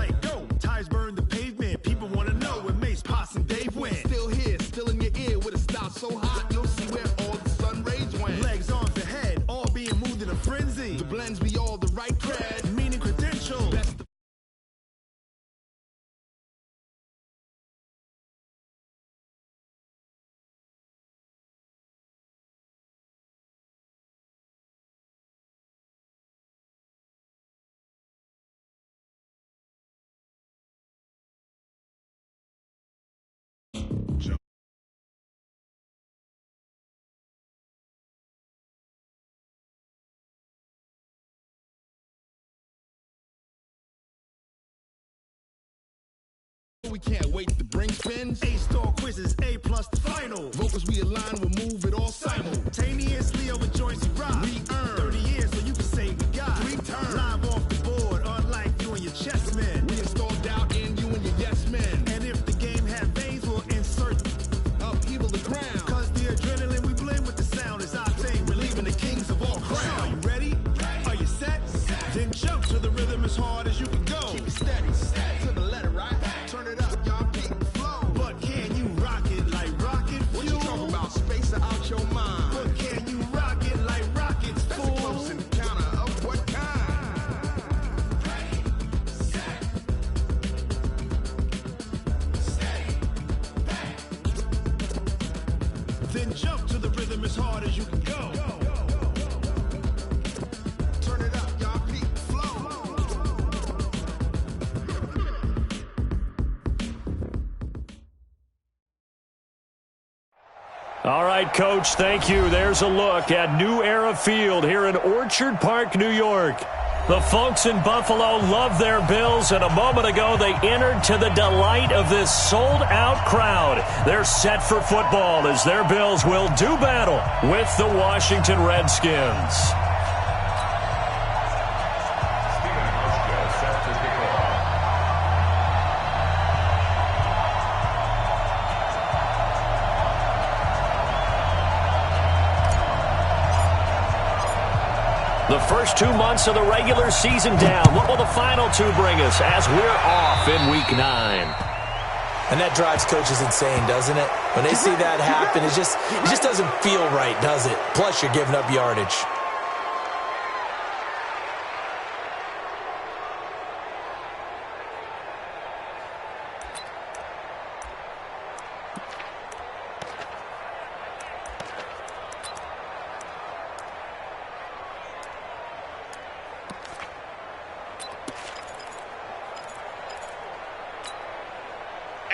like, go. Tires burn the pavement. People want to know when Mace, Potts, and Dave went. Still here, still in your ear with a style so hot, you'll see where all the sun rays went. Legs, arms, the head, all being moved in a frenzy. The blends be all the right cred, meaning credentials. Best we can't wait to bring spins. A-star quizzes, A+ the final. Vocals we align, we'll move it all simultaneously over joints we rock. We earn 30 years so you can say we got 3 turns. Live off the board, unlike you and your chess men. We install doubt in you and your yes men. And if the game had veins, we'll insert upheaval the ground. Cause the adrenaline we blend with the sound is our thing. We're leaving the kings of all crowns. Are you ready? Are you set? Then jump to the rhythm as hard as you can go. Keep it steady, to the letter, right? Turn it up, y'all keep the flow. But can you rock it like rocket fuel? What you talking about? Space out your mind. But can you rock it like rockets, fool? That's a close encounter of what kind? Ready, set, steady, bang. Then jump to the rhythm as hard as you can go. Turn it up, y'all keep the flow. All right, Coach, thank you. There's a look at New Era Field here in Orchard Park, New York. The folks in Buffalo love their Bills, and a moment ago they entered to the delight of this sold-out crowd. They're set for football as their Bills will do battle with the Washington Redskins. The first 2 months of the regular season down. What will the final 2 bring us as we're off in Week 9? And that drives coaches insane, doesn't it? When they see that happen, it just doesn't feel right, does it? Plus, you're giving up yardage.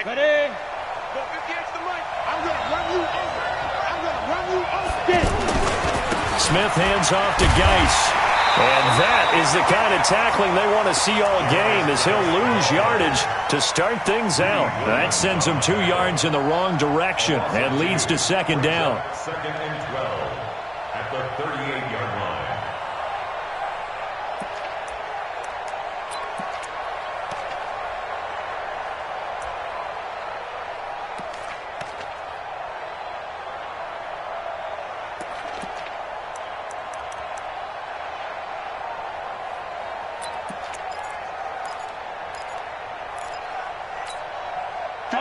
Ready? Go 50 extra mic. I'm going to run you over. I'm going to run you over. Smith hands off to Geis. And that is the kind of tackling they want to see all game as he'll lose yardage to start things out. That sends him 2 yards in the wrong direction and leads to second down. Second and 12 at the 38-yard line.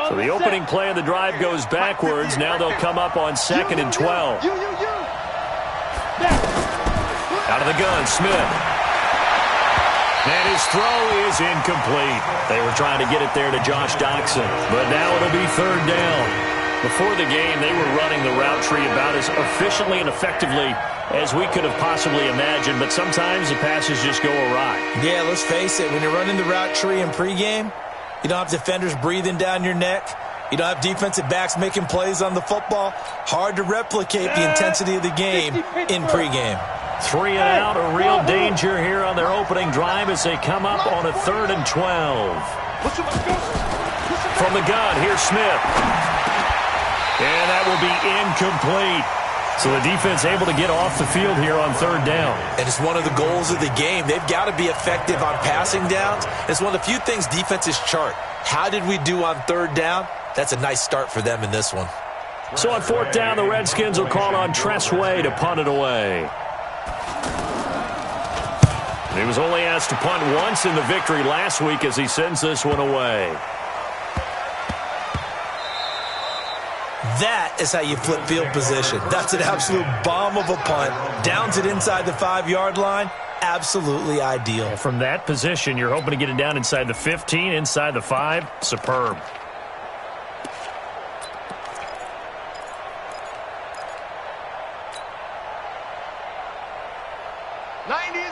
So the opening play of the drive goes backwards. Now they'll come up on second and 12. Out of the gun, Smith. And his throw is incomplete. They were trying to get it there to Josh Doxson, but now it'll be third down. Before the game, they were running the route tree about as efficiently and effectively as we could have possibly imagined, but sometimes the passes just go awry. Yeah, let's face it. When you're running the route tree in pregame, you don't have defenders breathing down your neck. You don't have defensive backs making plays on the football. Hard to replicate the intensity of the game in pregame. 3 and out, a real danger here on their opening drive as they come up on a 3rd and 12. From the gun, here's Smith. And that will be incomplete. So the defense able to get off the field here on 3rd down. And it's one of the goals of the game. They've got to be effective on passing downs. It's one of the few things defenses chart. How did we do on 3rd down? That's a nice start for them in this one. So on 4th down, the Redskins will call on Tress Way to punt it away. He was only asked to punt once in the victory last week as he sends this one away. That is how you flip field position. That's an absolute bomb of a punt. Downs it inside the 5-yard line. Absolutely ideal. And from that position, you're hoping to get it down inside the 15, inside the 5. Superb.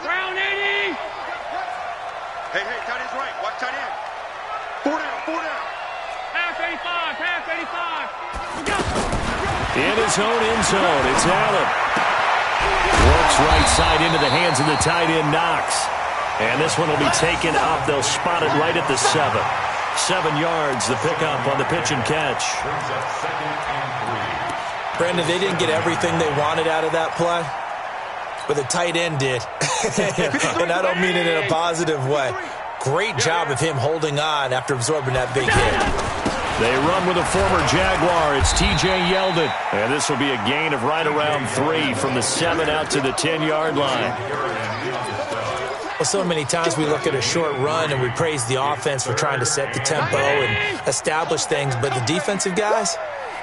Round 80. Hey, tight end's right. Watch tight end. 4 down. Half 85. In his own end zone, it's Allen. Works right side into the hands of the tight end, Knox. And this one will be taken up. They'll spot it right at the 7. 7 yards, the pickup on the pitch and catch. Brandon, they didn't get everything they wanted out of that play, but the tight end did. And I don't mean it in a positive way. Great job of him holding on after absorbing that big hit. They run with a former Jaguar. It's T.J. Yeldon. And this will be a gain of right around 3 from the 7 out to the 10-yard line. Well, so many times we look at a short run and we praise the offense for trying to set the tempo and establish things, but the defensive guys,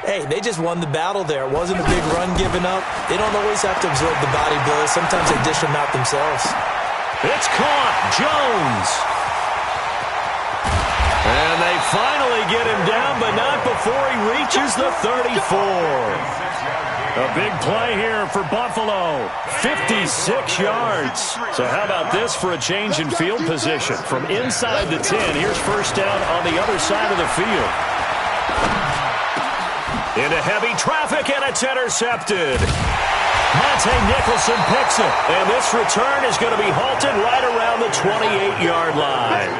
hey, they just won the battle there. It wasn't a big run given up. They don't always have to absorb the body blows. Sometimes they dish them out themselves. It's caught. Jones. And they finally get him down, but not before he reaches the 34. A big play here for Buffalo. 56 yards. So how about this for a change in field position? From inside the 10, here's first down on the other side of the field. Into heavy traffic, and it's intercepted. Monte Nicholson picks it, and this return is going to be halted right around the 28-yard line.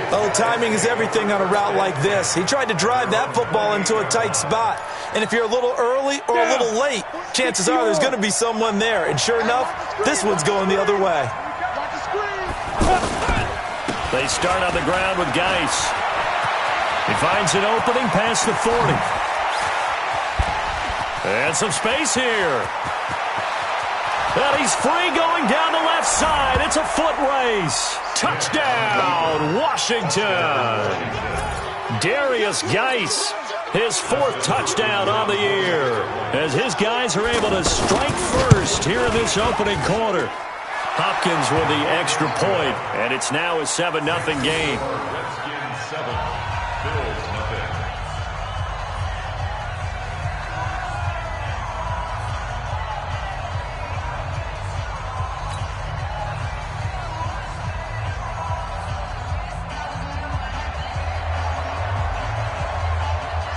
Oh, timing is everything on a route like this. He tried to drive that football into a tight spot. And if you're a little early or a little late, chances are there's going to be someone there. And sure enough, this one's going the other way. They start on the ground with Geis. He finds an opening past the 40. And some space here. And he's free going down the left side. It's a foot race. Touchdown, Washington. Darius Geis, his 4th touchdown on the year, as his guys are able to strike first here in this opening quarter. Hopkins with the extra point, and it's now a 7-0 game. Redskins 7, Bills nothing.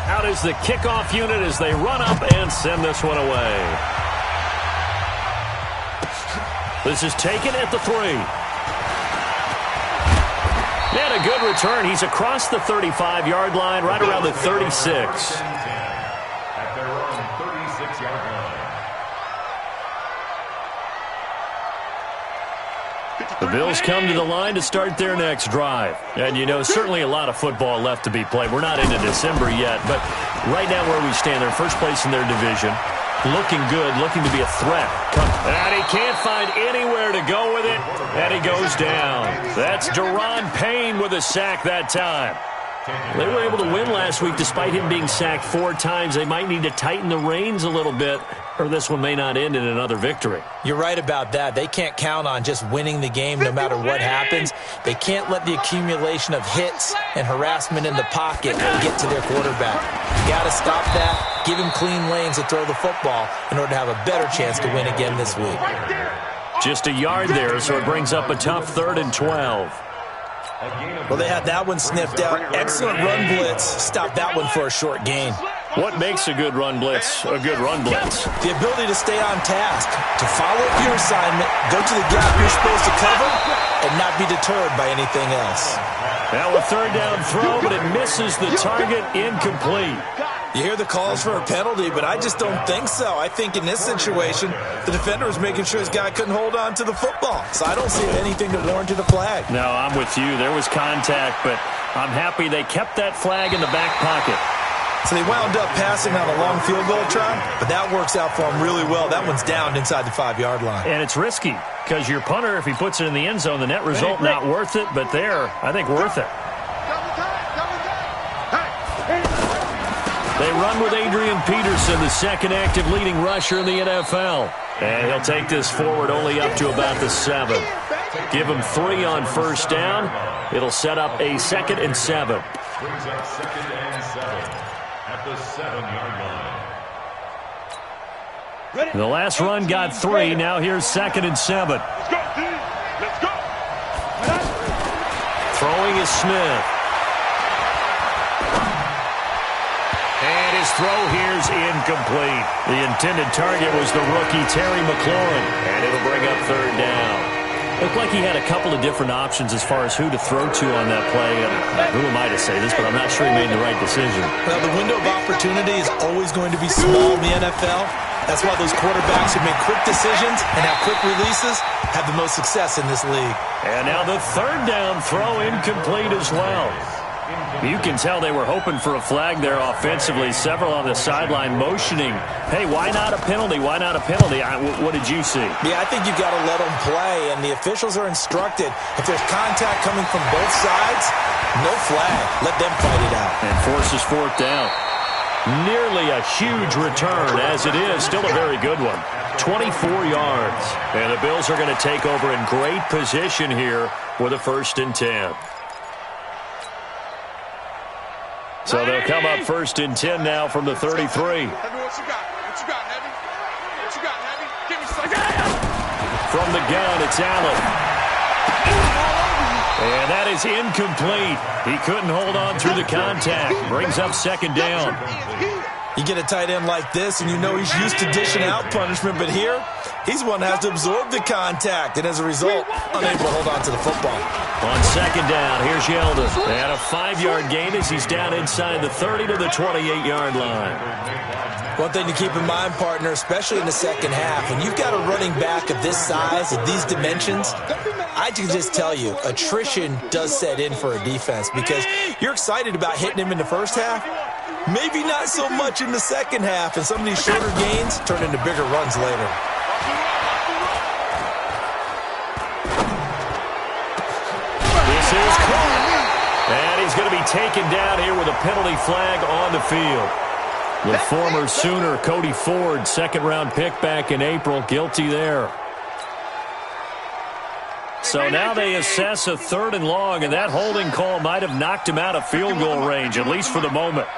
Out is the kickoff unit as they run up and send this one away. This is taken at the 3. And a good return. He's across the 35-yard line, right around the 36. At their own 36-yard line. The Bills come to the line to start their next drive. And, you know, certainly a lot of football left to be played. We're not into December yet, but right now where we stand, they're first place in their division. Looking good, looking to be a threat. And he can't find anywhere to go with it, and he goes down. That's Daron Payne with a sack that time. They were able to win last week despite him being sacked 4 times. They might need to tighten the reins a little bit, or this one may not end in another victory. You're right about that. They can't count on just winning the game no matter what happens. They can't let the accumulation of hits and harassment in the pocket get to their quarterback. You got to stop that, give him clean lanes to throw the football in order to have a better chance to win again this week. Just a yard there, so it brings up a tough 3rd and 12. Well, they had that one sniffed out. Excellent run blitz. Stop that one for a short gain. What makes a good run blitz a good run blitz? The ability to stay on task, to follow up your assignment, go to the gap you're supposed to cover, and not be deterred by anything else. Now a 3rd down throw, but it misses the target, incomplete. You hear the calls for a penalty, but I just don't think so. I think in this situation, the defender was making sure his guy couldn't hold on to the football. So I don't see anything that warranted a flag. No, I'm with you. There was contact, but I'm happy they kept that flag in the back pocket. So they wound up passing on a long field goal try, but that works out for them really well. That one's down inside the 5-yard line. And it's risky because your punter, if he puts it in the end zone, the net result not worth it, but there, I think worth it. They run with Adrian Peterson, the second active leading rusher in the NFL. And he'll take this forward only up to about the 7. Give him 3 on first down. It'll set up a 2nd and 7. Brings up 2nd and 7 at the 7-yard line. The last run got 3. Now here's 2nd and 7. Let's go, D. Let's go. Throwing is Smith. And his throw here's incomplete. The intended target was the rookie Terry McLaurin. And it'll bring up 3rd down. Looked like he had a couple of different options as far as who to throw to on that play. And who am I to say this, but I'm not sure he made the right decision. Well, the window of opportunity is always going to be small in the NFL. That's why those quarterbacks who make quick decisions and have quick releases have the most success in this league. And now the 3rd down throw incomplete as well. You can tell they were hoping for a flag there offensively. Several on the sideline motioning, hey, why not a penalty? Why not a penalty? What did you see? Yeah, I think you've got to let them play, and the officials are instructed. If there's contact coming from both sides, no flag. Let them fight it out. And forces 4th down. Nearly a huge return, as it is. Still a very good one. 24 yards. And the Bills are going to take over in great position here with a 1st and 10. So they'll come up 1st and 10 now from the 33. What you got? What you got, Heavy? What you got, Heavy? Give me some. From the gun, it's Allen. And that is incomplete. He couldn't hold on through the contact. Brings up 2nd down. You get a tight end like this, and you know he's used to dishing out punishment, but here, he's one that has to absorb the contact, and as a result, unable to hold on to the football. On 2nd down, here's Yeldon. And a 5-yard gain as he's down inside the 30 to the 28-yard line. One thing to keep in mind, partner, especially in the second half, when you've got a running back of this size, of these dimensions, I can just tell you, attrition does set in for a defense because you're excited about hitting him in the first half, maybe not so much in the second half, and some of these shorter gains turn into bigger runs later. This is caught. And he's going to be taken down here with a penalty flag on the field. The former Sooner, Cody Ford, 2nd-round pick back in April, guilty there. So now they assess a 3rd and long, and that holding call might have knocked him out of field goal range, at least for the moment.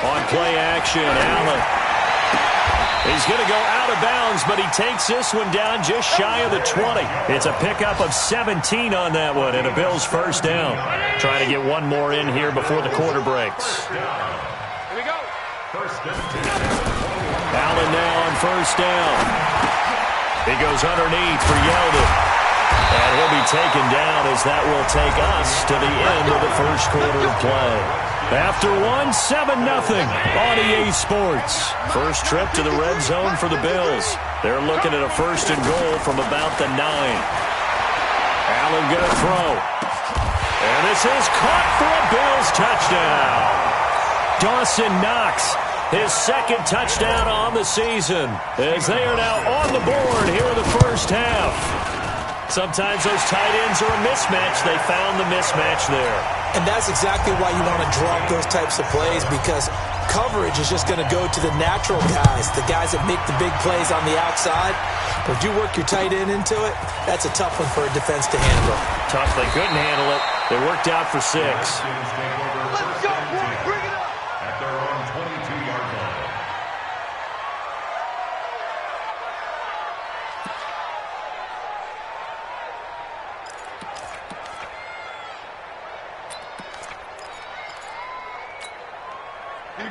On play action, Allen. He's going to go out of bounds, but he takes this one down just shy of the 20. It's a pickup of 17 on that one, and a Bills 1st down. Trying to get one more in here before the quarter breaks. Here we go. Allen now on 1st down. He goes underneath for Yeldon. And he'll be taken down as that will take us to the end of the 1st quarter of play. After 1, 7-0 on EA Sports. First trip to the red zone for the Bills. They're looking at a 1st and goal from about the 9. Allen going to throw. And this is caught for a Bills touchdown. Dawson Knox, his 2nd touchdown on the season, as they are now on the board here in the first half. Sometimes those tight ends are a mismatch. They found the mismatch there. And that's exactly why you want to draw up those types of plays, because coverage is just going to go to the natural guys, the guys that make the big plays on the outside. But if you work your tight end into it, that's a tough one for a defense to handle. Tough. They couldn't handle it. They worked out for 6. Let's go, boy. Bring it up. At their own 22-yard line.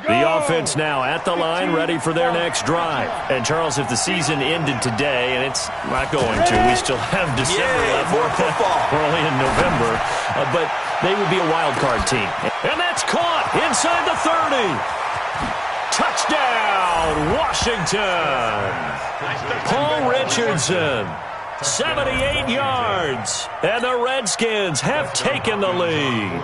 The offense now at the line, ready for their next drive. And, Charles, if the season ended today, and it's not going to, we still have December left. More football. We're only in November. But they would be a wild card team. And that's caught inside the 30. Touchdown, Washington. Paul Richardson. 78 yards. And the Redskins have taken the lead.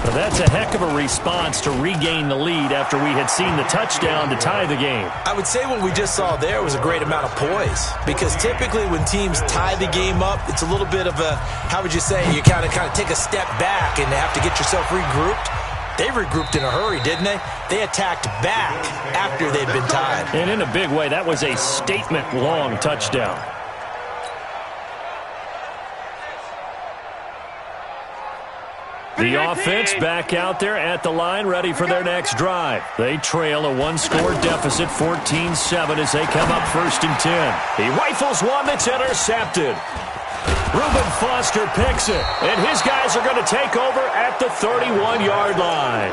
Well, that's a heck of a response to regain the lead after we had seen the touchdown to tie the game. I would say what we just saw there was a great amount of poise, because typically when teams tie the game up, it's a little bit of a, how would you say, you kind of take a step back and have to get yourself regrouped. They regrouped in a hurry, didn't they? They attacked back after they'd been tied. And in a big way, that was a statement-long touchdown. The offense back out there at the line, ready for their next drive. They trail a one-score deficit, 14-7, as they come up 1st and 10. He rifles one that's intercepted. Reuben Foster picks it, and his guys are going to take over at the 31-yard line.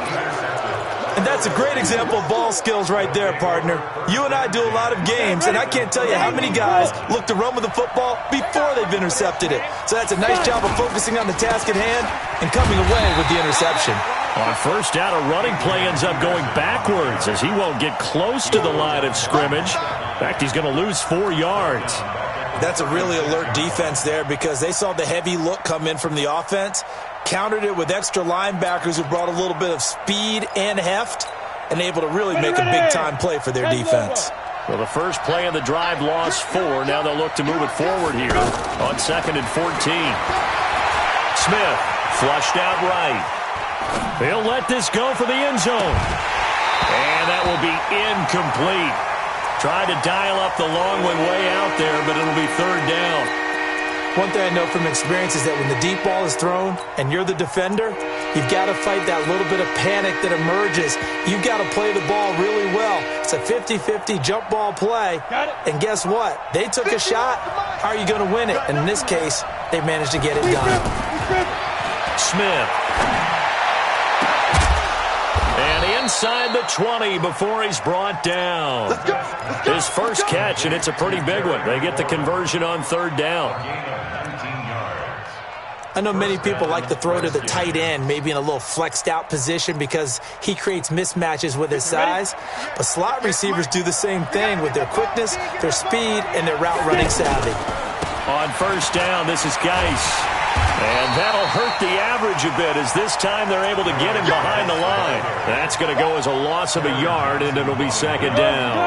And that's a great example of ball skills right there, partner. You and I do a lot of games, and I can't tell you how many guys look to run with the football before they've intercepted it. So that's a nice job of focusing on the task at hand and coming away with the interception. On 1st down, a running play ends up going backwards as he won't get close to the line of scrimmage. In fact, he's going to lose 4 yards. That's a really alert defense there, because they saw the heavy look come in from the offense, countered it with extra linebackers who brought a little bit of speed and heft, and able to really make a big-time play for their defense. Well, the first play of the drive lost 4. Now they'll look to move it forward here on 2nd and 14. Smith flushed out right. He'll let this go for the end zone. And that will be incomplete. Tried to dial up the long one way out there, but it'll be 3rd down. One thing I know from experience is that when the deep ball is thrown and you're the defender, you've got to fight that little bit of panic that emerges. You've got to play the ball really well. It's a 50-50 jump ball play. And guess what? They took a shot. How are you going to win it? And in this case, they managed to get it done. Smith. And inside the 20 before he's brought down. His first catch, and it's a pretty big one. They get the conversion on 3rd down. I know many people like to throw to the tight end, maybe in a little flexed out position because he creates mismatches with his size. But slot receivers do the same thing with their quickness, their speed, and their route running savvy. On 1st down, this is Geis. And that'll hurt the average a bit, as this time they're able to get him behind the line. That's going to go as a loss of a yard, and it'll be 2nd down.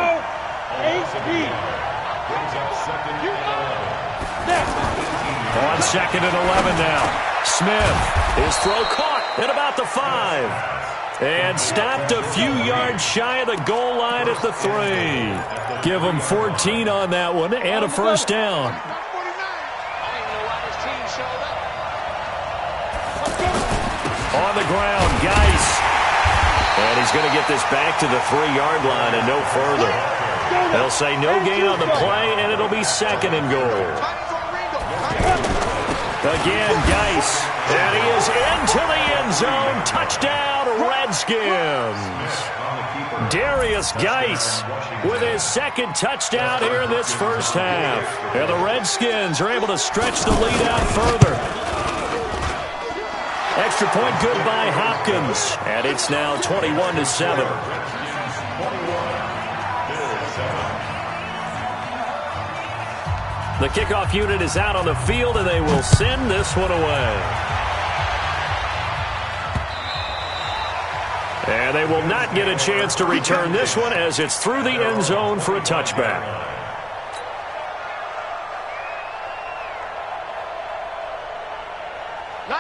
On 2nd and 11 now. Smith, his throw caught at about the 5. And stopped a few yards shy of the goal line at the 3. Give him 14 on that one and a 1st down. On the ground, Geis. And he's going to get this back to the 3-yard line and no further. They'll say no gain on the play, and it'll be 2nd and goal. Again, Geis. And he is into the end zone. Touchdown, Redskins. Darius Geis with his 2nd touchdown here in this first half. And the Redskins are able to stretch the lead out further. Extra point good by Hopkins. And it's now 21-7. The kickoff unit is out on the field, and they will send this one away. And they will not get a chance to return this one, as it's through the end zone for a touchback.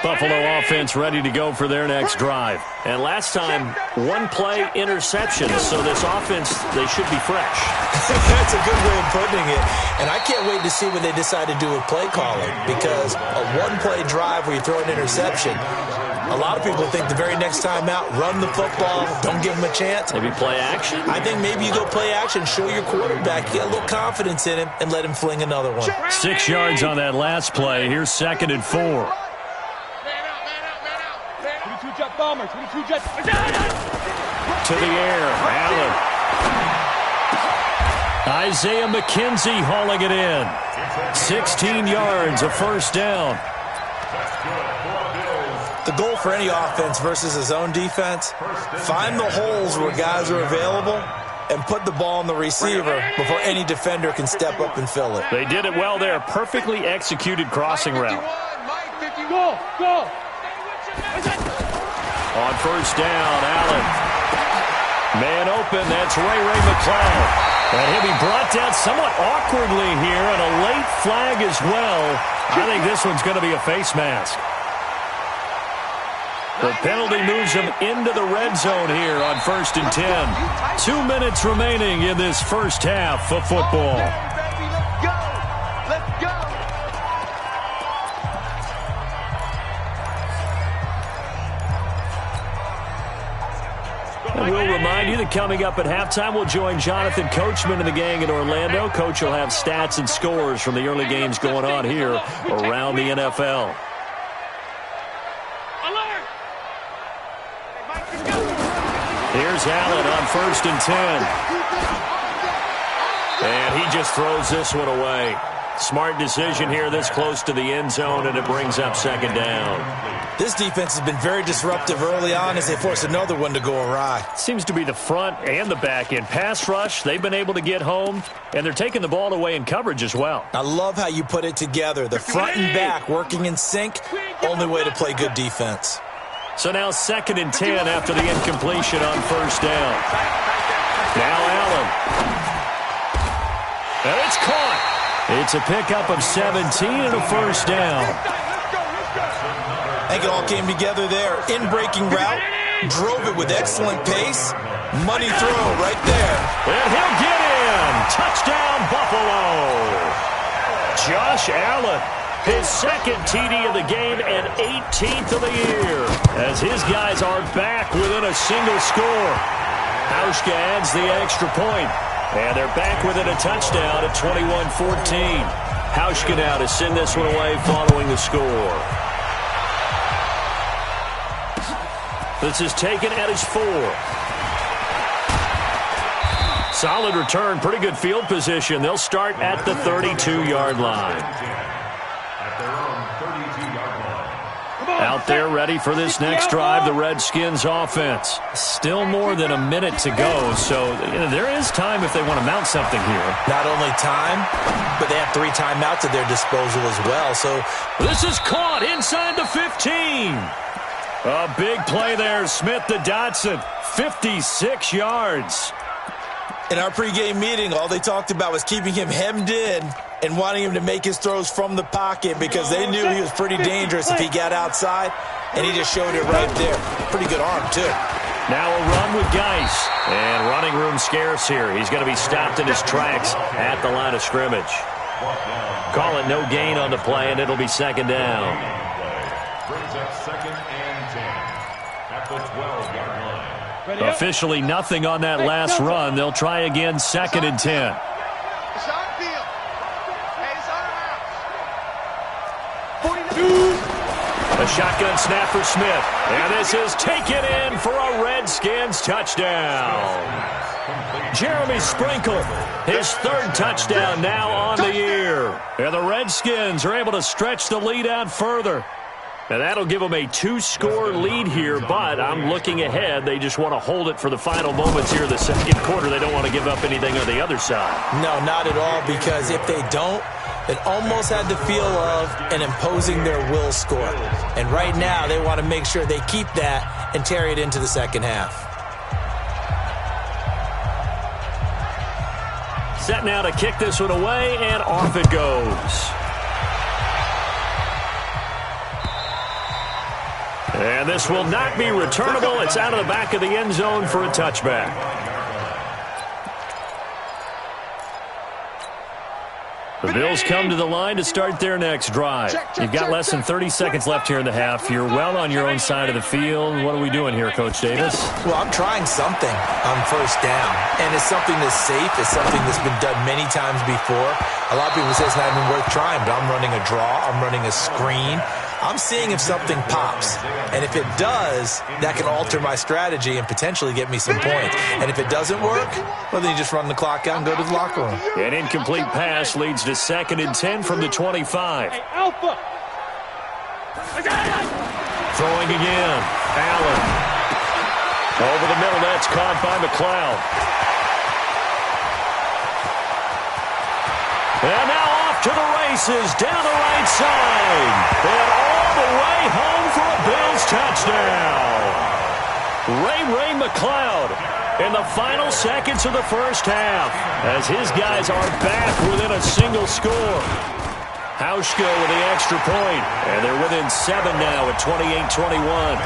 Buffalo offense ready to go for their next drive. And last time, 1-play interception. So this offense, they should be fresh. That's a good way of putting it. And I can't wait to see what they decide to do with play calling, because a 1-play drive where you throw an interception, a lot of people think the very next time out, run the football, don't give them a chance. Maybe play action? I think maybe you go play action, show your quarterback, get a little confidence in him, and let him fling another one. 6 yards on that last play. Here's 2nd and 4. To the air, Allen. Isaiah McKenzie hauling it in. 16 yards, a 1st down. The goal for any offense versus his own defense, find the holes where guys are available and put the ball on the receiver before any defender can step up and fill it. They did it well there. Perfectly executed crossing route. Go. On first down, Allen. Man open, that's Ray McCloud. And he'll be brought down somewhat awkwardly here, and a late flag as well. I think this one's going to be a face mask. The penalty moves him into the red zone here on 1st and 10. 2 minutes remaining in this first half of football. Let's go. And we'll remind you that coming up at halftime, we'll join Jonathan Coachman and the gang in Orlando. Coach will have stats and scores from the early games going on here around the NFL. Here's Allen on 1st and 10. And he just throws this one away. Smart decision here this close to the end zone, and it brings up 2nd down. This defense has been very disruptive early on as they force another one to go awry. Seems to be the front and the back end. Pass rush, they've been able to get home, and they're taking the ball away in coverage as well. I love how you put it together. The front and back working in sync, only way to play good defense. So now 2nd and 10 after the incompletion on 1st down. Now Allen. And it's caught. It's a pickup of 17 and a 1st down. I think it all came together there. In-breaking route, drove it with excellent pace. Money throw right there. And he'll get in. Touchdown, Buffalo. Josh Allen. His 2nd TD of the game and 18th of the year. As his guys are back within a single score. Hauschka adds the extra point. And they're back within a touchdown at 21-14. Hauschka now to send this one away following the score. This is taken at his 4. Solid return, pretty good field position. They'll start at the 32-yard line. Out there ready for this next drive, the Redskins offense. Still more than a minute to go, so there is time if they want to mount something here. Not only time, but they have 3 timeouts at their disposal as well. So this is caught inside the 15. A big play there, Smith to Dotson, 56 yards. In our pregame meeting, all they talked about was keeping him hemmed in and wanting him to make his throws from the pocket because they knew he was pretty dangerous if he got outside, and he just showed it right there. Pretty good arm, too. Now a run with Geis, and running room scarce here. He's going to be stopped in his tracks at the line of scrimmage. Call it no gain on the play, and it'll be 2nd down. Brings up 2nd and 10 at the 12-yard line. Officially nothing on that last run. They'll try again 2nd and 10. A shotgun snap for Smith. And this is taken in for a Redskins touchdown. Jeremy Sprinkle, his 3rd touchdown now on the year. And the Redskins are able to stretch the lead out further. And that'll give them a 2-score lead here, but I'm looking ahead. They just want to hold it for the final moments here of the 2nd quarter. They don't want to give up anything on the other side. No, not at all, because if they don't, it almost had the feel of an imposing their will score. And right now, they want to make sure they keep that and carry it into the 2nd half. Set now to kick this one away, and off it goes. And this will not be returnable. It's out of the back of the end zone for a touchback. The Bills come to the line to start their next drive. You've got less than 30 seconds left here in the half. You're well on your own side of the field. What are we doing here, Coach Davis? Well, I'm trying something on 1st down, and it's something that's safe. It's something that's been done many times before. A lot of people say it's not even worth trying, but I'm running a draw. I'm running a screen. I'm seeing if something pops. And if it does, that can alter my strategy and potentially get me some points. And if it doesn't work, well, then you just run the clock out and go to the locker room. An incomplete pass leads to 2nd and 10 from the 25. Alpha. Throwing again. Allen. Over the middle, that's caught by McCloud. And now off to the races, down the right side. And all the way home for a Bills touchdown. Ray McLeod in the final seconds of the first half as his guys are back within a single score. Hauschka with the extra point, and they're within 7 now at 28-21.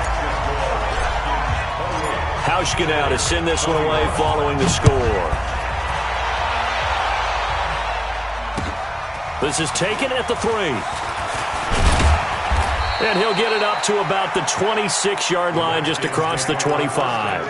Hauschka now to send this one away following the score. This is taken at the 3. And he'll get it up to about the 26-yard line just across the 25.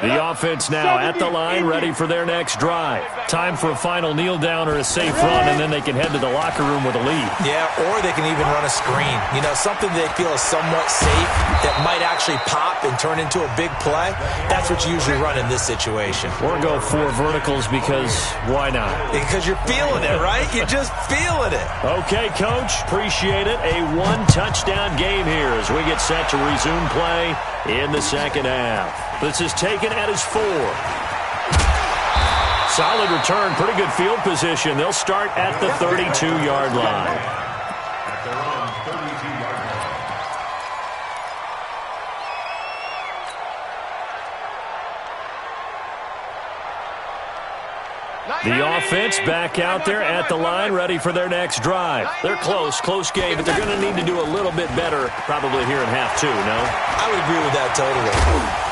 The offense now at the line, ready for their next drive. Time for a final kneel down or a safe run, and then they can head to the locker room with a lead. Yeah, or they can even run a screen. You know, something they feel is somewhat safe that might actually pop and turn into a big play. That's what you usually run in this situation. Or go 4 verticals because why not? Because you're feeling it, right? You're just feeling it. Okay, Coach, appreciate it. A 1-touchdown game here as we get set to resume play in the second half. This is taken at his 4. Solid return, pretty good field position. They'll start at the 32-yard line. At their own 32-yard line. The offense back out there at the line, ready for their next drive. They're close game, but they're going to need to do a little bit better probably here in half 2, no? I would agree with that totally.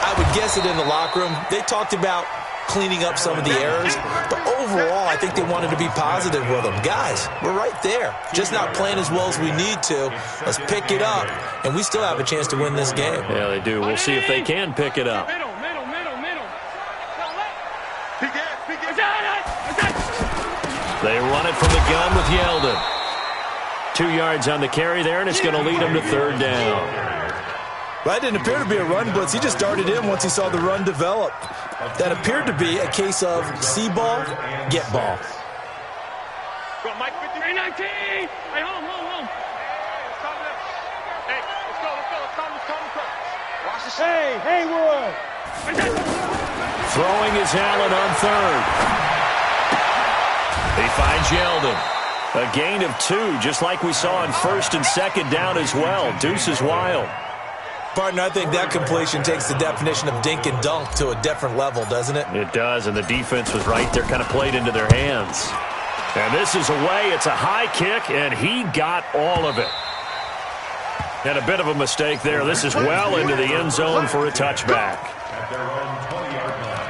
I would guess it in the locker room. They talked about cleaning up some of the errors, but overall, I think they wanted to be positive with them. Guys, we're right there. Just not playing as well as we need to. Let's pick it up, and we still have a chance to win this game. Yeah, they do. We'll see if they can pick it up. They run it from the gun with Yeldon. 2 yards on the carry there, and it's going to lead them to 3rd down. Well, that didn't appear to be a run blitz. He just darted in once he saw the run develop. That appeared to be a case of see ball, get ball. Go, Mike, 53-19. Hey, home. Hey, let's go. Let's calm the practice. Watch the shot. Hey, Roy. Throwing is Allen on 3rd. He finds Yeldon. A gain of 2, just like we saw on 1st and 2nd down as well. Deuce is wild. Partner, I think that completion takes the definition of dink and dunk to a different level, doesn't it? It does, and the defense was right there, kind of played into their hands. And this is away. It's a high kick, and he got all of it. And a bit of a mistake there. This is well into the end zone for a touchback. At their own 20-yard line.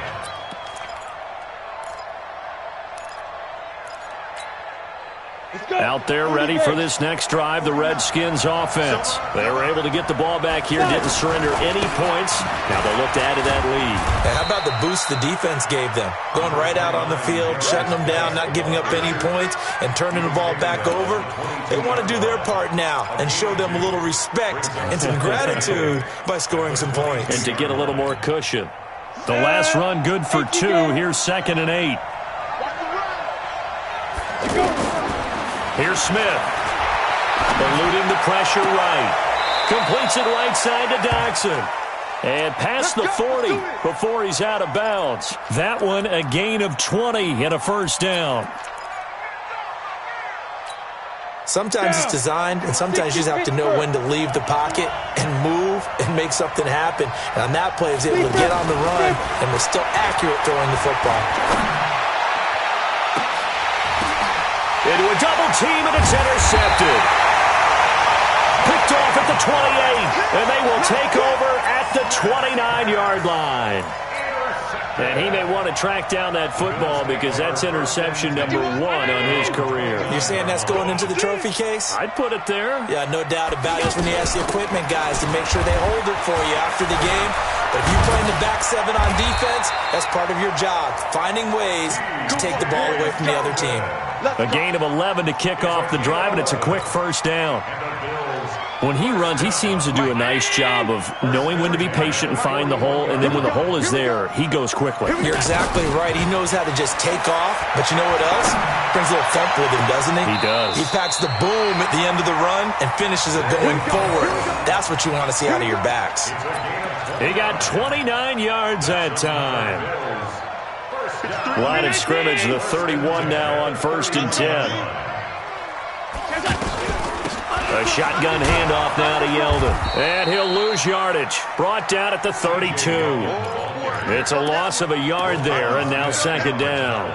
Out there ready for this next drive, the Redskins offense. They were able to get the ball back here, didn't surrender any points. Now they'll look to add to that lead. And how about the boost the defense gave them? Going right out on the field, shutting them down, not giving up any points, and turning the ball back over. They want to do their part now and show them a little respect and some gratitude by scoring some points. And to get a little more cushion. The last run good for 2. Here's 2nd and 8. Here's Smith, eluding the pressure right. Completes it right side to Doxson. And past the 40 before he's out of bounds. That one a gain of 20 and a 1st down. Sometimes it's designed, and sometimes you just have to know when to leave the pocket and move and make something happen. And on that play, he was able to get on the run and was still accurate throwing the football. Into a double team, and it's intercepted. Picked off at the 28, and they will take over at the 29-yard line. And he may want to track down that football because that's interception number 1 on his career. You're saying that's going into the trophy case? I'd put it there. Yeah, no doubt about it. That's when you ask the equipment guys to make sure they hold it for you after the game. But if you play in the back 7 on defense, that's part of your job, finding ways to take the ball away from the other team. A gain of 11 to kick off the drive, and it's a quick 1st down. And the Bills When he runs, he seems to do a nice job of knowing when to be patient and find the hole, and then when the hole is there, he goes quickly. You're exactly right. He knows how to just take off, but you know what else? Brings a little thump with him, doesn't he? He does. He packs the boom at the end of the run and finishes it going forward. That's what you want to see out of your backs. He got 29 yards that time. Line of scrimmage, the 31 now on 1st and 10. A shotgun handoff now to Yeldon. And he'll lose yardage. Brought down at the 32. It's a loss of a yard there, and now 2nd down.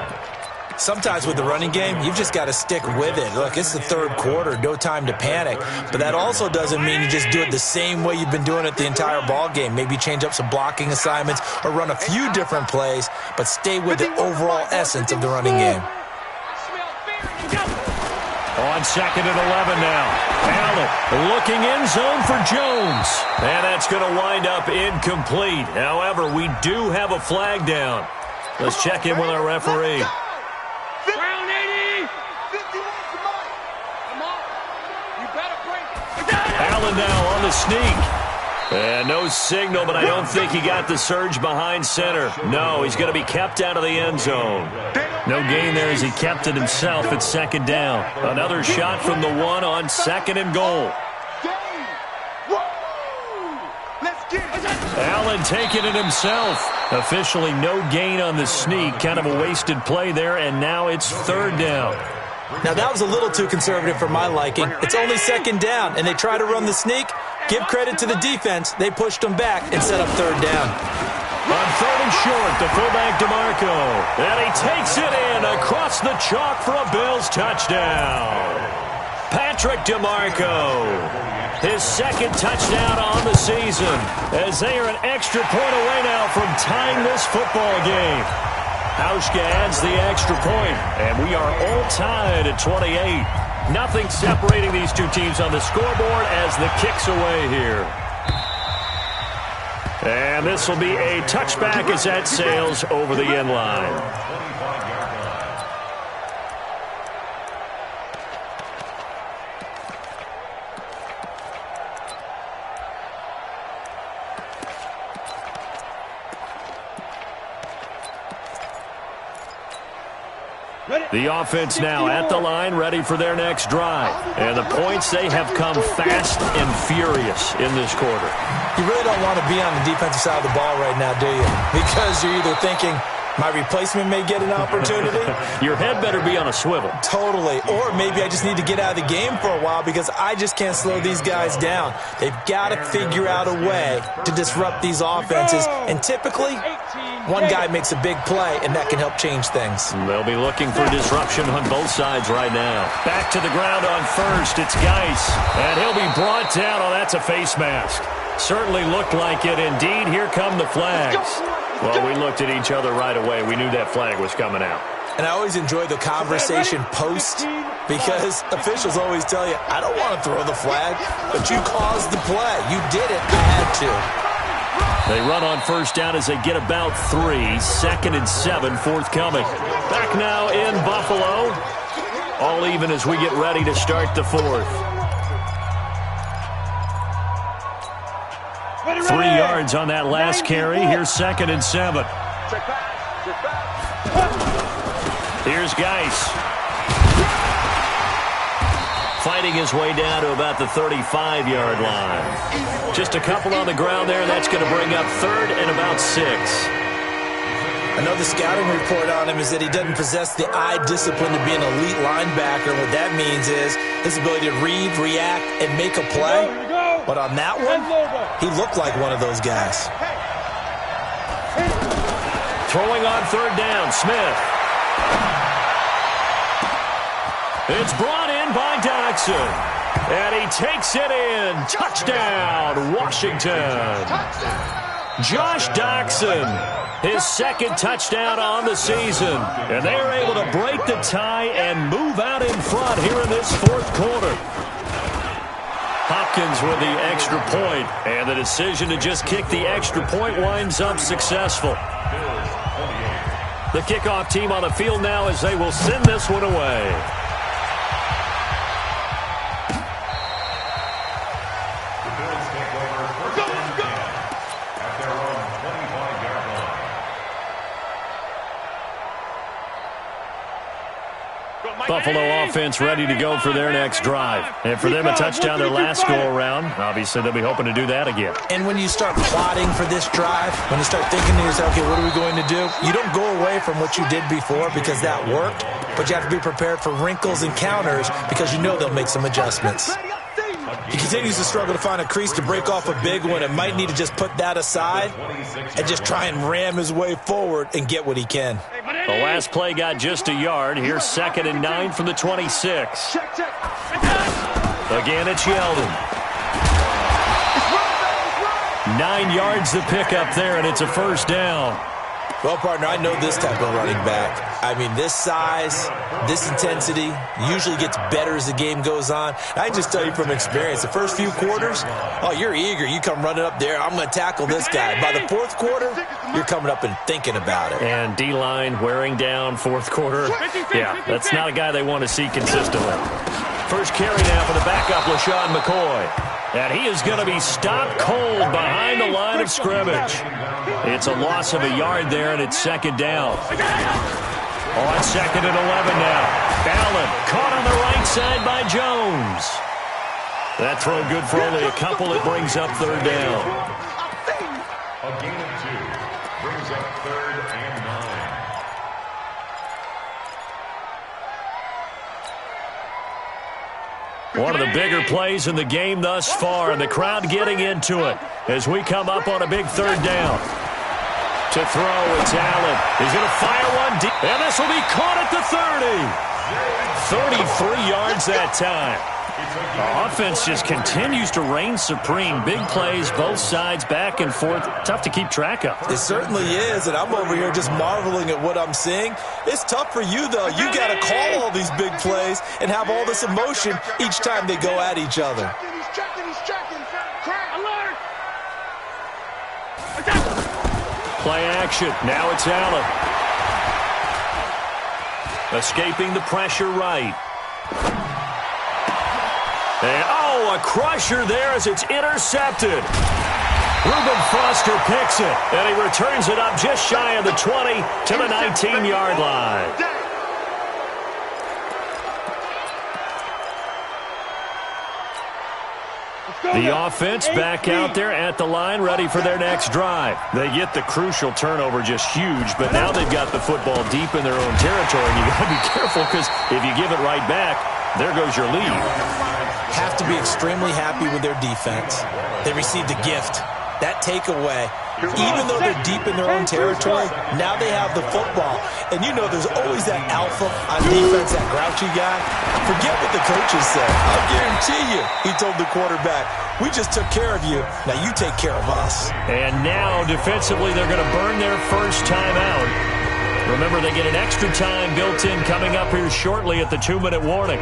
Sometimes with the running game, you've just got to stick with it. Look, it's the 3rd quarter, no time to panic. But that also doesn't mean you just do it the same way you've been doing it the entire ball game. Maybe change up some blocking assignments or run a few different plays, but stay with the overall essence of the running game. On 2nd and 11 now. Allen looking in zone for Jones. And that's going to wind up incomplete. However, we do have a flag down. Let's check in with our referee. Round 80. 51, come on. You better break. Allen now on the sneak. And no signal, but I don't think he got the surge behind center. No, he's going to be kept out of the end zone. No gain there as he kept it himself at 2nd down. Another shot from the 1 on 2nd and goal. Allen taking it himself. Officially no gain on the sneak. Kind of a wasted play there, and now it's 3rd down. Now, that was a little too conservative for my liking. It's only 2nd down, and they try to run the sneak. Give credit to the defense. They pushed them back and set up 3rd down. On 3rd and short, the fullback DeMarco. And he takes it in across the chalk for a Bills touchdown. Patrick DeMarco, his 2nd touchdown on the season, as they are an extra point away now from tying this football game. Hauschka adds the extra point, and we are all tied at 28. Nothing separating these two teams on the scoreboard as the kick's away here. And this will be a touchback as that sails over the end line. The offense now at the line, ready for their next drive. And the points, they have come fast and furious in this quarter. You really don't want to be on the defensive side of the ball right now, do you? Because you're either thinking, my replacement may get an opportunity. Your head better be on a swivel. Totally. Or maybe I just need to get out of the game for a while because I just can't slow these guys down. They've got to figure out a way to disrupt these offenses. And typically, one guy makes a big play, and that can help change things. They'll be looking for disruption on both sides right now. Back to the ground on 1st. It's Geis. And he'll be brought down. Oh, that's a face mask. Certainly looked like it. Indeed, here come the flags. Well, we looked at each other right away. We knew that flag was coming out. And I always enjoy the conversation post because officials always tell you, I don't want to throw the flag, but you caused the play. You did it. I had to. They run on 1st down as they get about 3. 2nd and 7 forthcoming. Back now in Buffalo. All even as we get ready to start the 4th. 3 yards on that last carry. Here's 2nd and 7. Here's Geis. Fighting his way down to about the 35-yard line. Just a couple on the ground there. That's going to bring up 3rd and about 6. I know the scouting report on him is that he doesn't possess the eye discipline to be an elite linebacker. What that means is his ability to read, react, and make a play. But on that one, he looked like one of those guys. Throwing on 3rd down, Smith. It's brought in by Doxson. And he takes it in. Touchdown, Washington. Josh Doxson, his 2nd touchdown on the season. And they are able to break the tie and move out in front here in this 4th quarter. Hopkins with the extra point, and the decision to just kick the extra point winds up successful. The kickoff team on the field now as they will send this one away. Buffalo offense ready to go for their next drive. And for them, a touchdown their last go-around. Obviously, they'll be hoping to do that again. And when you start plotting for this drive, when you start thinking to yourself, okay, what are we going to do? You don't go away from what you did before because that worked, but you have to be prepared for wrinkles and counters because you know they'll make some adjustments. He continues to struggle to find a crease to break off a big one and might need to just put that aside and just try and ram his way forward and get what he can. The last play got just a yard. Here's 2nd and 9 from the 26. Again, it's Yeldon. 9 yards to pick up there, and it's a first down. Well, partner, I know this type of running back. I mean, this size, this intensity usually gets better as the game goes on. I can just tell you from experience, the first few quarters, oh, you're eager. You come running up there, I'm going to tackle this guy. By the fourth quarter, you're coming up and thinking about it. And D-line wearing down fourth quarter. Yeah, that's not a guy they want to see consistently. First carry now for the backup, LaShawn McCoy. And he is going to be stopped cold behind the line of scrimmage. It's a loss of a yard there, and it's 2nd down. On 2nd and 11 now. Allen caught on the right side by Jones. That throw good for only a couple. It brings up 3rd down. A gain of 2 brings up 3rd and 9. One of the bigger plays in the game thus far, and the crowd getting into it as we come up on a big 3rd down. To throw, it's Allen. He's going to fire one deep, and this will be caught at the 30. 33 yards that time. The offense just continues to reign supreme. Big plays, both sides, back and forth. Tough to keep track of. It certainly is, and I'm over here just marveling at what I'm seeing. It's tough for you, though. You got to call all these big plays and have all this emotion each time they go at each other. Play action. Now it's Allen. Escaping the pressure right. And, oh, a crusher there as it's intercepted. Reuben Foster picks it, and he returns it up just shy of the 20 to the 19-yard line. The offense back out there at the line, ready for their next drive. They get the crucial turnover, just huge, but now they've got the football deep in their own territory, and you got to be careful because if you give it right back, there goes your lead. Have to be extremely happy with their defense. They received a gift. That takeaway, even though they're deep in their own territory, now they have the football. And you know there's always that alpha on defense, that grouchy guy. Forget what the coaches say. I guarantee you, he told the quarterback, we just took care of you. Now you take care of us. And now, defensively, they're going to burn their first time out. Remember, they get an extra time built in coming up here shortly at the 2-minute warning.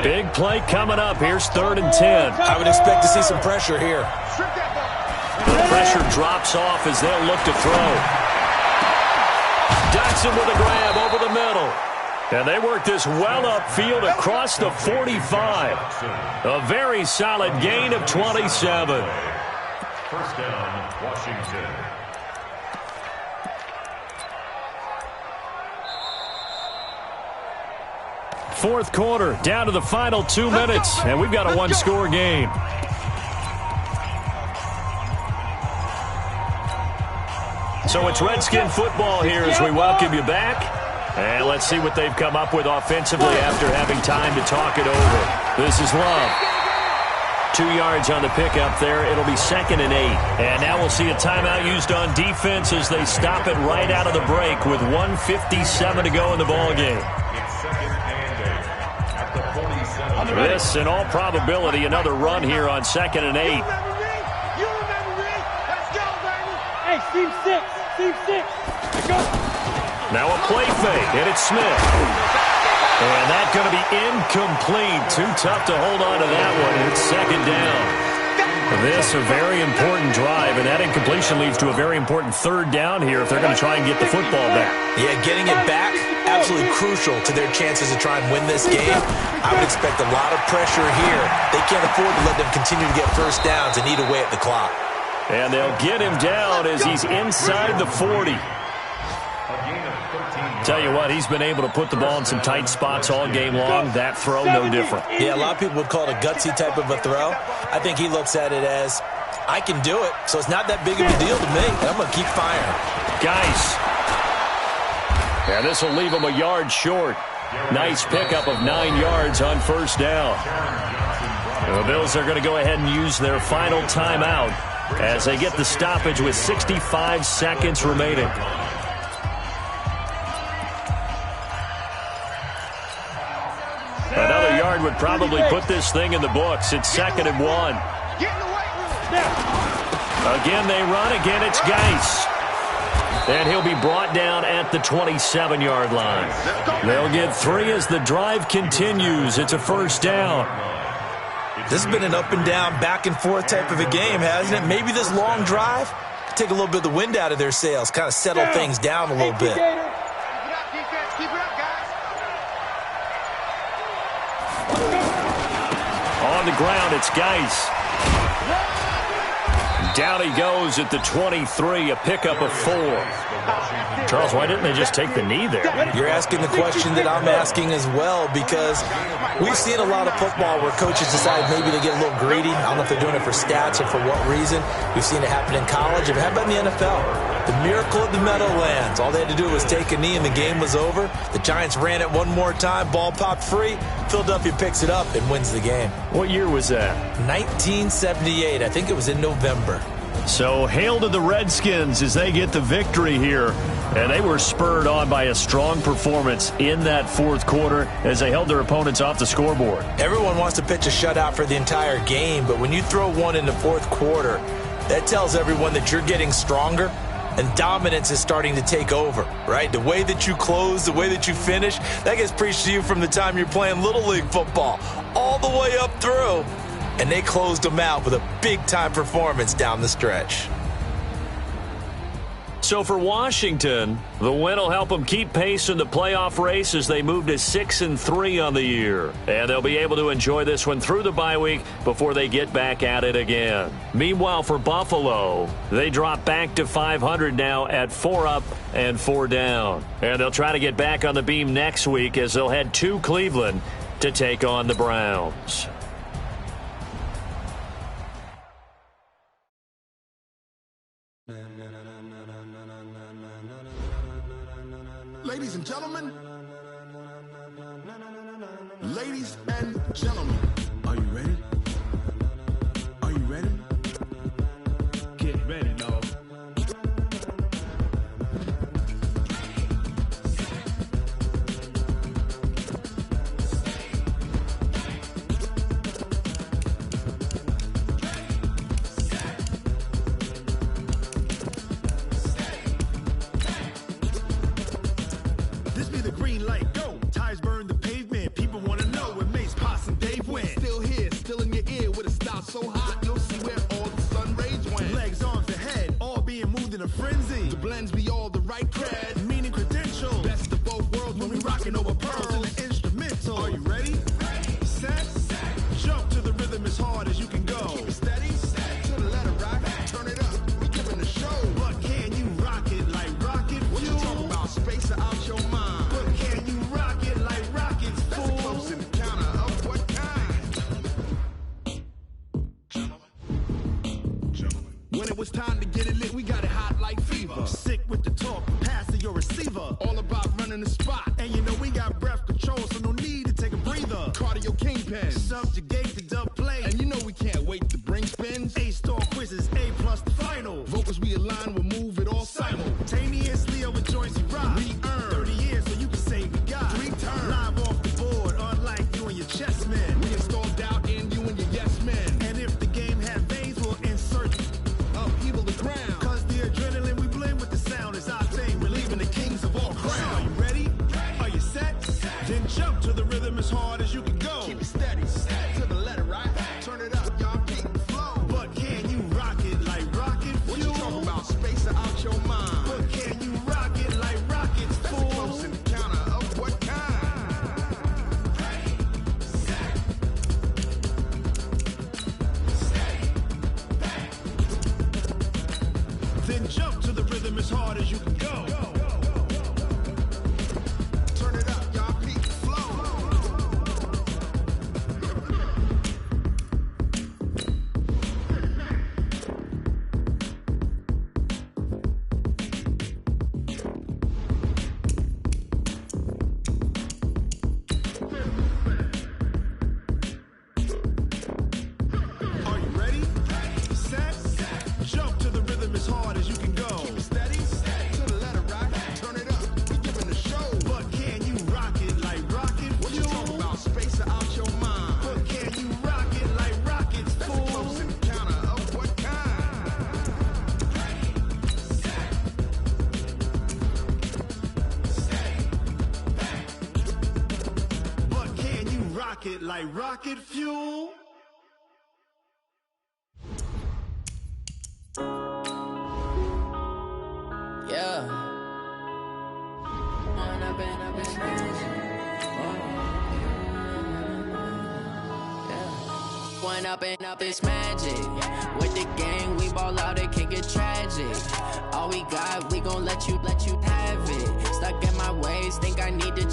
Big play coming up. Here's 3rd and 10. I would expect to see some pressure here. The pressure drops off as they'll look to throw. Dotson with a grab over the middle. And they work this well upfield across the 45. A very solid gain of 27. First down, Washington. Fourth quarter, down to the final 2 minutes, and we've got a one-score game. So it's Redskin football here as we welcome you back. And let's see what they've come up with offensively after having time to talk it over. This is Love. 2 yards on the pickup there. It'll be 2nd and 8. And now we'll see a timeout used on defense as they stop it right out of the break with 1:57 to go in the ballgame. This, in all probability, another run here on 2nd and 8. Hey, Team 6. Team 6. Go. Now a play fake, and it's Smith. And that's going to be incomplete. Too tough to hold on to that one. It's 2nd down. This a very important drive, and that incompletion leads to a very important 3rd down here if they're going to try and get the football back. Yeah, getting it back, absolutely crucial to their chances to try and win this game. I would expect a lot of pressure here. They can't afford to let them continue to get first downs and eat away at the clock. And they'll get him down as he's inside the 40. Tell you what, he's been able to put the ball in some tight spots all game long. That throw, no different. Yeah, a lot of people would call it a gutsy type of a throw. I think he looks at it as, I can do it, so it's not that big of a deal to me. I'm going to keep firing. Geis. And this will leave him a yard short. Nice pickup of 9 yards on first down. The Bills are going to go ahead and use their final timeout as they get the stoppage with 65 seconds remaining. Another yard would probably put this thing in the books. It's 2nd and 1. Again, they run. Again, it's Geis. And he'll be brought down at the 27-yard line. They'll get 3 as the drive continues. It's a first down. This has been an up and down, back and forth type of a game, hasn't it? Maybe this long drive take a little bit of the wind out of their sails, kind of settle things down a little bit. On the ground, it's Geis. Down he goes at the 23, a pickup of 4. Charles, why didn't they just take the knee there? You're asking the question that I'm asking as well, because we've seen a lot of football where coaches decide maybe to get a little greedy. I don't know if they're doing it for stats or for what reason. We've seen it happen in college. And how about in the NFL? The miracle of the Meadowlands. All they had to do was take a knee and the game was over. The Giants ran it one more time. Ball popped free. Philadelphia picks it up and wins the game. What year was that? 1978. I think it was in November. So hail to the Redskins as they get the victory here. And they were spurred on by a strong performance in that fourth quarter as they held their opponents off the scoreboard. Everyone wants to pitch a shutout for the entire game, but when you throw one in the fourth quarter, that tells everyone that you're getting stronger and dominance is starting to take over, right? The way that you close, the way that you finish, that gets preached to you from the time you're playing Little League football all the way up through. And they closed them out with a big-time performance down the stretch. So for Washington, the win will help them keep pace in the playoff race as they move to 6-3 on the year. And they'll be able to enjoy this one through the bye week before they get back at it again. Meanwhile, for Buffalo, they drop back to 500 now at 4 up and 4 down. And they'll try to get back on the beam next week as they'll head to Cleveland to take on the Browns. Ladies and gentlemen, ladies and gentlemen, are you ready? Are you ready? Get ready, dog. So hot, you'll see where all the sun rays went. Legs, arms, the head, all being moved in a frenzy. The blends be all the right cred, meaning credentials. Best of both worlds when we rockin' over pearls in the instrumental. Are you ready? Set, jump to the rhythm as hard as you can go. Keep it steady, to the letter rock, turn it up, we giving the show. But can you rock it like rocket fuel? What you talking about, space out your mind? But can you rock it like rockets, fool? That's a close encounter of what kind? When it was time to get it lit, we got it hot like fever. Sick with the talk, pass to your receiver. All about running the spot. And you know we got breath control, so no need to take a breather. Cardio kingpin, subjugate the dub play. And you know we can't wait to bring spins. A-star quizzes, A+ the final. Vocals we align, we'll move it all simultaneously over joints we rock. We earn 30 years so you can say we got 3 turns. Live off the board, unlike you and your chess men. We install doubt in you and your yes men. And if the game had veins, we'll insert upheaval the ground. Cause the adrenaline we blend with the sound is our thing. Relieving the kings of all crowns. Are you ready? Are you set? Then jump to the rhythm as hard as you can go. Keep it steady, to the letter, right? Turn it up, y'all keep the flow. But can you rock it like rocket fuel? What you talking about, space Then jump to the rhythm as hard as you can go. Turn it up, y'all, peak flow. Are you ready? Set. Jump to the rhythm as hard as you can go. Steady. To the letter right. Turn it up. We giving the show. But can you rock it like rocket? What you talking about? Space out your mind. But can you rock it like rockets? That's a close encounter of what kind? But can you rock it like rocket fuel? Yeah. One up and up is magic. With the gang, we ball out, it can get tragic. All we got, we gon' let you have it. Stuck in my ways, think I need to